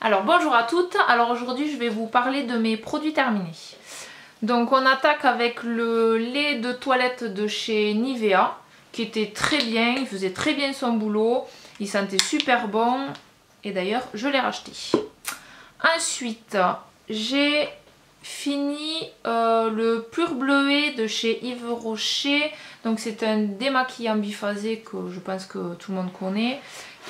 Alors bonjour à toutes, alors aujourd'hui je vais vous parler de mes produits terminés. Donc on attaque avec le lait de toilette de chez Nivea qui était très bien, il faisait très bien son boulot, il sentait super bon et d'ailleurs je l'ai racheté. Ensuite j'ai fini le pur bleuet de chez Yves Rocher, donc c'est un démaquillant biphasé que je pense que tout le monde connaît,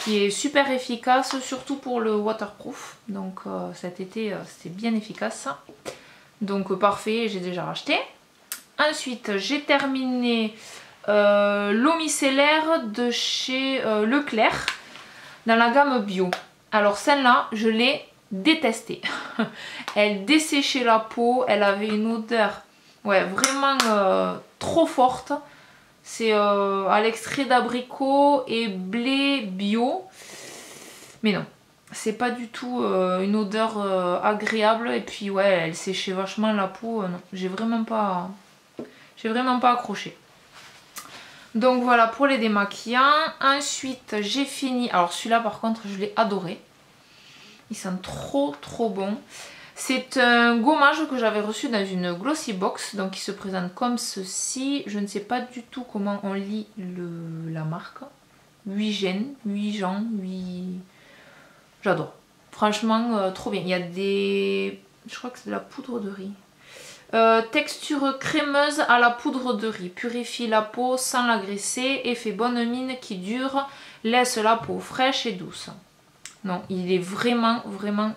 qui est super efficace, surtout pour le waterproof. Donc cet été c'était bien efficace. Donc parfait, j'ai déjà racheté. Ensuite j'ai terminé l'eau micellaire de chez Leclerc dans la gamme bio. Alors celle-là je l'ai détestée. Elle desséchait la peau, elle avait une odeur vraiment trop forte. C'est à l'extrait d'abricot et blé bio. Mais non, c'est pas du tout une odeur agréable. Et puis ouais, elle séchait vachement la peau. Non, j'ai vraiment pas accroché. Donc voilà pour les démaquillants. Ensuite j'ai fini. Alors celui-là par contre je l'ai adoré. Il sent trop bon. C'est un gommage que j'avais reçu dans une glossy box, donc il se présente comme ceci. Je ne sais pas du tout comment on lit la marque. 8 gènes, 8 gens, 8... J'adore. Franchement, trop bien. Il y a des... Je crois que c'est de la poudre de riz. Texture crémeuse à la poudre de riz. Purifie la peau sans la graisser. Effet bonne mine qui dure. Laisse la peau fraîche et douce. Non, il est vraiment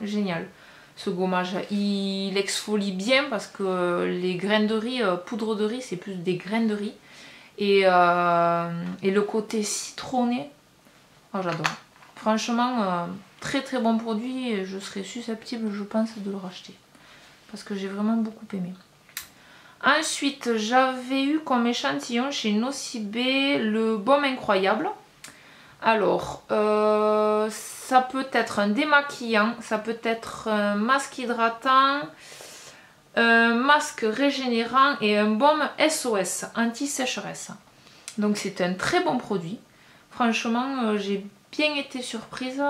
génial. Ce gommage, il exfolie bien parce que les graines de riz, poudre de riz, c'est plus des graines de riz. Et le côté citronné, oh, j'adore. Franchement, très bon produit et je serais susceptible, je pense, de le racheter. Parce que j'ai vraiment beaucoup aimé. Ensuite, j'avais eu comme échantillon chez Nocibé le baume incroyable. Alors, ça peut être un démaquillant, ça peut être un masque hydratant, un masque régénérant et un baume SOS, anti-sécheresse. Donc c'est un très bon produit. Franchement, j'ai bien été surprise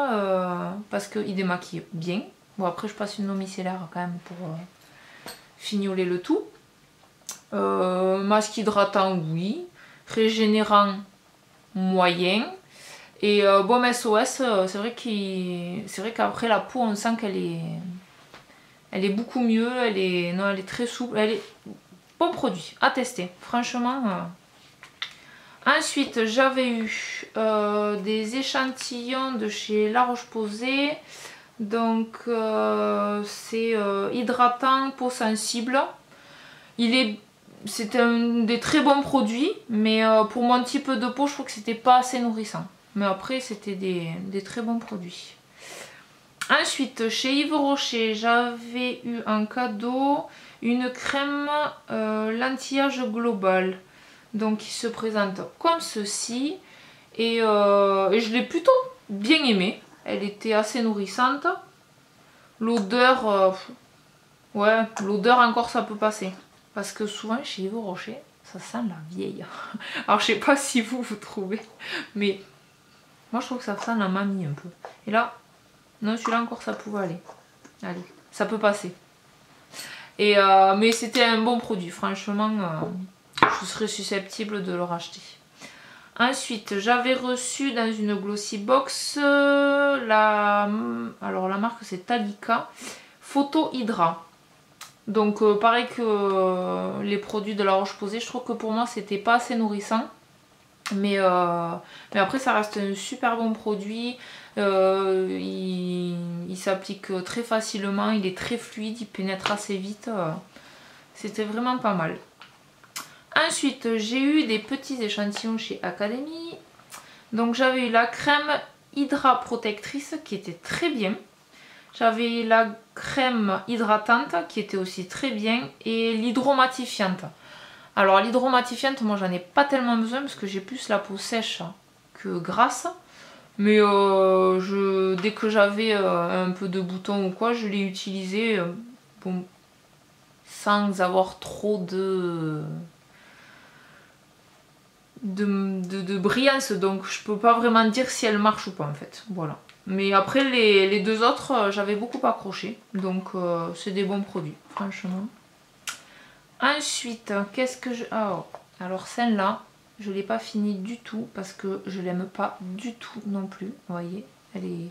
parce qu'il démaquille bien. Bon, après je passe une eau micellaire quand même pour fignoler le tout. Masque hydratant, oui. Régénérant, moyen. Et baume SOS, c'est vrai qu'après la peau, on sent qu'elle est beaucoup mieux, elle est très souple, elle est bon produit à tester, franchement. Ensuite, j'avais eu des échantillons de chez La Roche-Posay, donc c'est hydratant, peau sensible. C'est un des très bons produits, mais pour mon type de peau, je trouve que c'était pas assez nourrissant. Mais après, c'était des très bons produits. Ensuite, chez Yves Rocher, j'avais eu en cadeau une crème l'anti-âge global. Donc, qui se présente comme ceci. Et je l'ai plutôt bien aimée. Elle était assez nourrissante. L'odeur, ouais, l'odeur encore, ça peut passer. Parce que souvent, chez Yves Rocher, ça sent la vieille. Alors, je sais pas si vous trouvez, mais... moi je trouve que ça sent la mamie un peu. Et là, non, celui-là encore ça pouvait aller. Allez, ça peut passer. Et mais c'était un bon produit, franchement, je serais susceptible de le racheter. Ensuite, j'avais reçu dans une glossy box, alors la marque c'est Talika, Photo Hydra. Donc pareil que les produits de La Roche-Posay, je trouve que pour moi c'était pas assez nourrissant. Mais après ça reste un super bon produit, il s'applique très facilement, il est très fluide, il pénètre assez vite, c'était vraiment pas mal. Ensuite j'ai eu des petits échantillons chez Academy, donc j'avais eu la crème Hydra protectrice qui était très bien, j'avais eu la crème hydratante qui était aussi très bien et l'hydromatifiante. Alors l'hydromatifiante, moi j'en ai pas tellement besoin parce que j'ai plus la peau sèche que grasse. Mais dès que j'avais un peu de boutons ou quoi, je l'ai utilisé bon, sans avoir trop de brillance. Donc je peux pas vraiment dire si elle marche ou pas en fait. Voilà. Mais après les deux autres, j'avais beaucoup accroché. Donc c'est des bons produits, franchement. Ensuite, qu'est-ce que je... Oh, alors celle-là, je ne l'ai pas finie du tout parce que je l'aime pas du tout non plus. Vous voyez, elle est...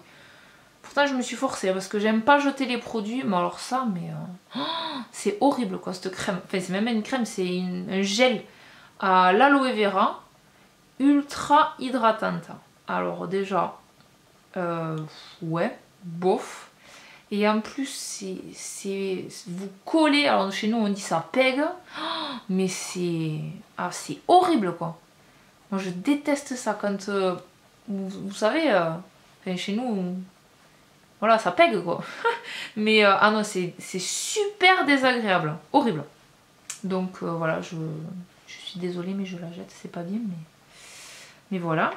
Pourtant, je me suis forcée parce que j'aime pas jeter les produits. Mais alors ça, mais... Oh, c'est horrible quoi, cette crème. Enfin, c'est même une crème, c'est un gel à l'aloe vera ultra hydratante. Alors déjà, ouais, bof. Et en plus, c'est vous collez. Alors chez nous, on dit ça pègue. Mais c'est... Ah, c'est horrible quoi. Moi, je déteste ça quand... vous savez, enfin, chez nous... Voilà, ça pègue quoi. Mais ah non, c'est super désagréable. Horrible. Donc voilà, je suis désolée, mais je la jette. C'est pas bien, mais voilà.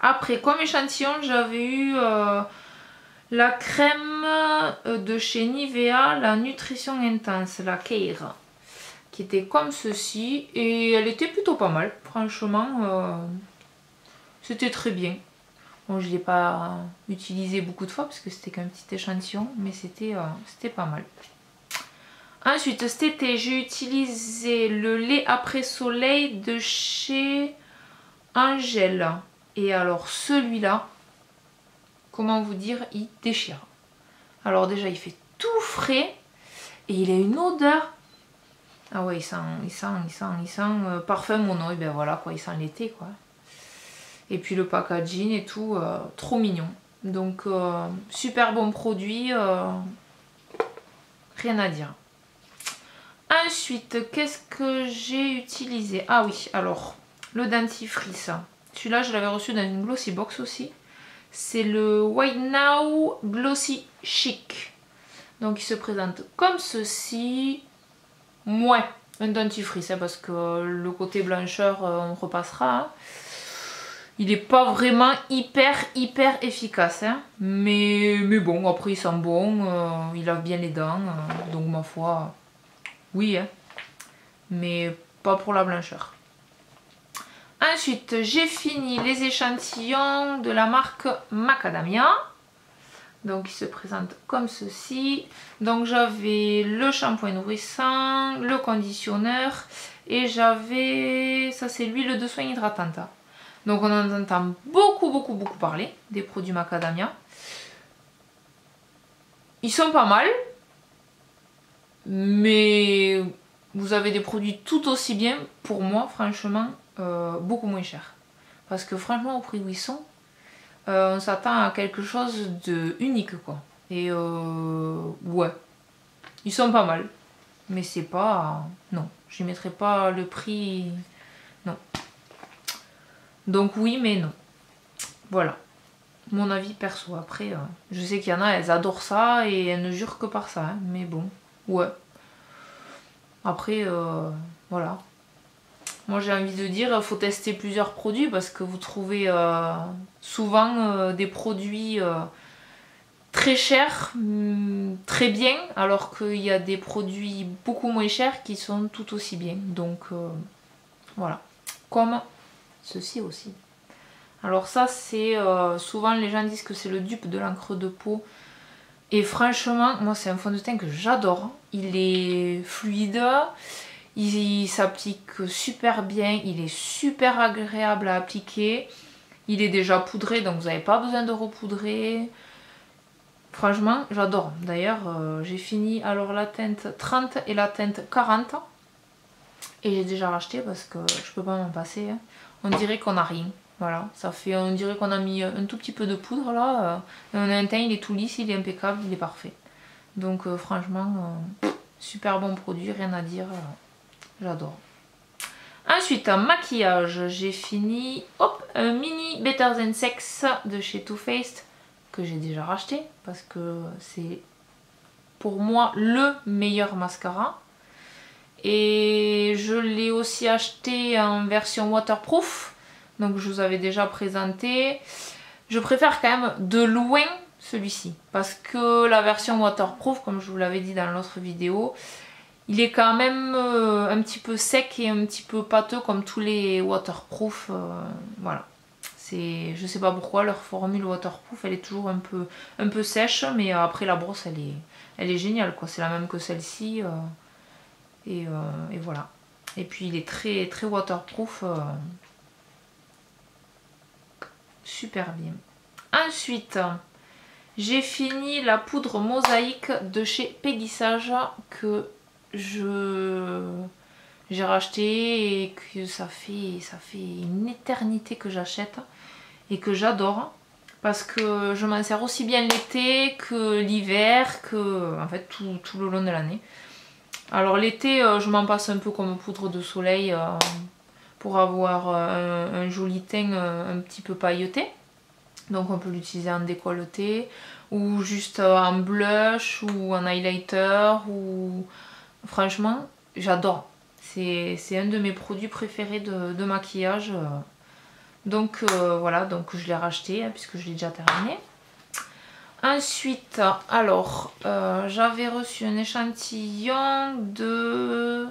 Après, comme échantillon, j'avais eu la crème de chez Nivea, la Nutrition Intense, la Care, qui était comme ceci. Et elle était plutôt pas mal. Franchement, c'était très bien. Bon, je ne l'ai pas utilisé beaucoup de fois parce que c'était qu'un petit échantillon, mais c'était pas mal. Ensuite, cet été, j'ai utilisé le lait après soleil de chez Angèle. Et alors celui-là, comment vous dire, il déchire. Alors déjà, il fait tout frais et il a une odeur. Ah ouais, il sent parfum mono. Et ben voilà quoi, il sent l'été quoi. Et puis le packaging et tout, trop mignon. Donc super bon produit, rien à dire. Ensuite, qu'est-ce que j'ai utilisé? Ah oui, alors, le dentifrice. Celui-là, je l'avais reçu dans une Glossy Box aussi. C'est le White Now Glossy Chic. Donc il se présente comme ceci. Moins un dentifrice, hein, parce que le côté blancheur, on repassera. Hein. Il n'est pas vraiment hyper efficace. Hein. Mais bon, après il sent bon, il lave bien les dents. Donc ma foi, oui. Hein. Mais pas pour la blancheur. Ensuite, j'ai fini les échantillons de la marque Macadamia. Donc, il se présente comme ceci. Donc, j'avais le shampoing nourrissant, le conditionneur et j'avais... Ça, c'est l'huile de soin hydratante. Donc, on en entend beaucoup parler des produits Macadamia. Ils sont pas mal. Mais vous avez des produits tout aussi bien, pour moi, franchement... beaucoup moins cher parce que franchement au prix où ils sont on s'attend à quelque chose de unique quoi et ouais ils sont pas mal mais c'est pas non je mettrai pas le prix non donc oui mais non voilà mon avis perso. Après je sais qu'il y en a elles adorent ça et elles ne jurent que par ça hein, mais bon ouais après voilà. Moi j'ai envie de dire, il faut tester plusieurs produits parce que vous trouvez souvent des produits très chers, très bien, alors qu'il y a des produits beaucoup moins chers qui sont tout aussi bien. Donc voilà, comme ceci aussi. Alors ça c'est, souvent les gens disent que c'est le dupe de l'encre de peau. Et franchement, moi c'est un fond de teint que j'adore. Il est fluide. Il s'applique super bien, il est super agréable à appliquer. Il est déjà poudré, donc vous n'avez pas besoin de repoudrer. Franchement, j'adore. D'ailleurs, j'ai fini alors la teinte 30 et la teinte 40. Et j'ai déjà racheté parce que je peux pas m'en passer. Hein. On dirait qu'on n'a rien. Voilà, ça fait, on dirait qu'on a mis un tout petit peu de poudre là. Et on a un teint, il est tout lisse, il est impeccable, il est parfait. Donc franchement, super bon produit, rien à dire. J'adore. Ensuite, en maquillage, j'ai fini un mini Better Than Sex de chez Too Faced que j'ai déjà racheté parce que c'est pour moi le meilleur mascara. Et je l'ai aussi acheté en version waterproof. Donc je vous avais déjà présenté. Je préfère quand même de loin celui-ci parce que la version waterproof, comme je vous l'avais dit dans l'autre vidéo, il est quand même un petit peu sec et un petit peu pâteux comme tous les waterproof. Voilà. Je sais pas pourquoi, leur formule waterproof, elle est toujours un peu sèche, mais après la brosse, elle est géniale, quoi. C'est la même que celle-ci. Et voilà. Et puis il est très, très waterproof. Super bien. Ensuite, j'ai fini la poudre mosaïque de chez Peggy-Sage que j'ai racheté et que ça fait une éternité que j'achète et que j'adore parce que je m'en sers aussi bien l'été que l'hiver, que en fait tout le long de l'année. Alors l'été, je m'en passe un peu comme poudre de soleil pour avoir un joli teint un petit peu pailleté. Donc on peut l'utiliser en décolleté ou juste en blush ou en highlighter. Ou franchement, j'adore. C'est un de mes produits préférés de maquillage. Donc voilà, donc je l'ai racheté hein, puisque je l'ai déjà terminé. Ensuite, alors, j'avais reçu un échantillon de...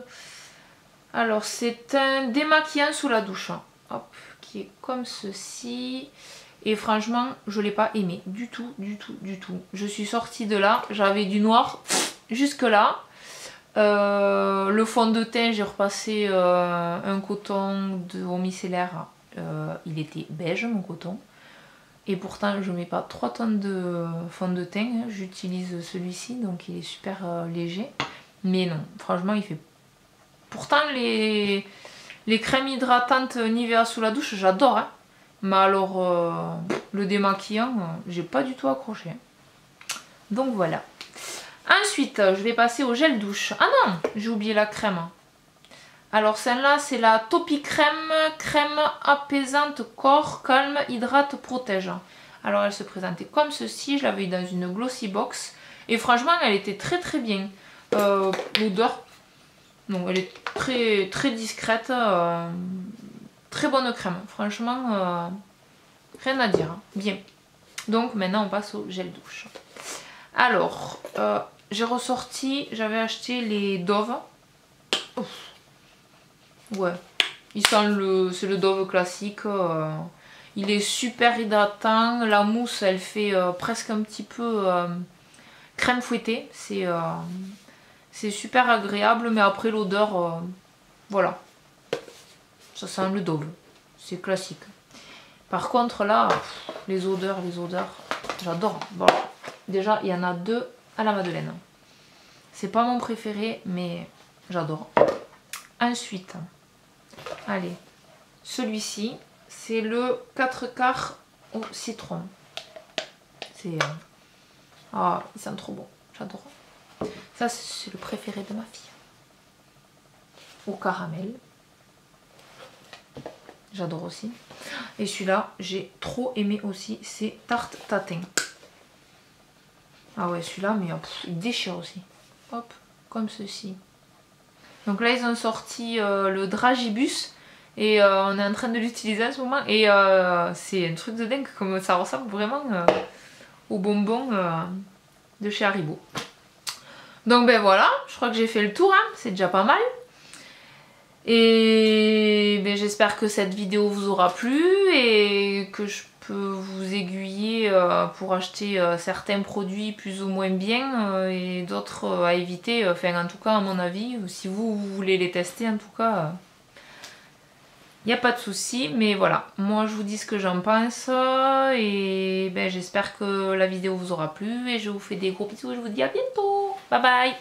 Alors, c'est un démaquillant sous la douche. Hop, qui est comme ceci. Et franchement, je ne l'ai pas aimé. Du tout, du tout, du tout. Je suis sortie de là, j'avais du noir jusque là. Le fond de teint, j'ai repassé un coton au micellaire. Il était beige, mon coton. Et pourtant, je ne mets pas 3 tonnes de fond de teint. J'utilise celui-ci, donc il est super léger. Mais non, franchement, il fait... Pourtant, les crèmes hydratantes Nivea sous la douche, j'adore. Hein. Mais alors, le démaquillant, j'ai pas du tout accroché. Donc voilà. Ensuite, je vais passer au gel douche. Ah non, j'ai oublié la crème. Alors celle-là, c'est la Topi Crème, crème apaisante corps, calme, hydrate, protège. Alors elle se présentait comme ceci, je l'avais eu dans une glossy box. Et franchement, elle était très très bien. L'odeur, donc elle est très très discrète. Très bonne crème, franchement, rien à dire. Hein. Bien. Donc maintenant on passe au gel douche. Alors, j'ai ressorti, j'avais acheté les Dove. Ouf. Ouais, c'est le Dove classique. Il est super hydratant. La mousse, elle fait presque un petit peu crème fouettée. C'est super agréable, mais après l'odeur, voilà. Ça sent le Dove. C'est classique. Par contre là, les odeurs, j'adore. Bon, déjà, il y en a 2 à la Madeleine. C'est pas mon préféré, mais j'adore. Ensuite, allez, celui-ci, c'est le 4 quarts au citron. C'est... Ah, il sent trop bon, j'adore. Ça, c'est le préféré de ma fille. Au caramel. J'adore aussi. Et celui-là, j'ai trop aimé aussi, c'est tarte tatin. Ah ouais, celui-là, mais il déchire aussi. Hop, comme ceci. Donc là, ils ont sorti le Dragibus. Et on est en train de l'utiliser en ce moment. Et c'est un truc de dingue, comme ça ressemble vraiment aux bonbons de chez Haribo. Donc ben voilà, je crois que j'ai fait le tour, hein, c'est déjà pas mal. Et ben, j'espère que cette vidéo vous aura plu et que je peux vous aiguiller pour acheter certains produits plus ou moins bien et d'autres à éviter. Enfin en tout cas à mon avis, si vous voulez les tester en tout cas, il n'y a pas de souci. Mais voilà, moi je vous dis ce que j'en pense et ben, j'espère que la vidéo vous aura plu et je vous fais des gros bisous et je vous dis à bientôt. Bye bye.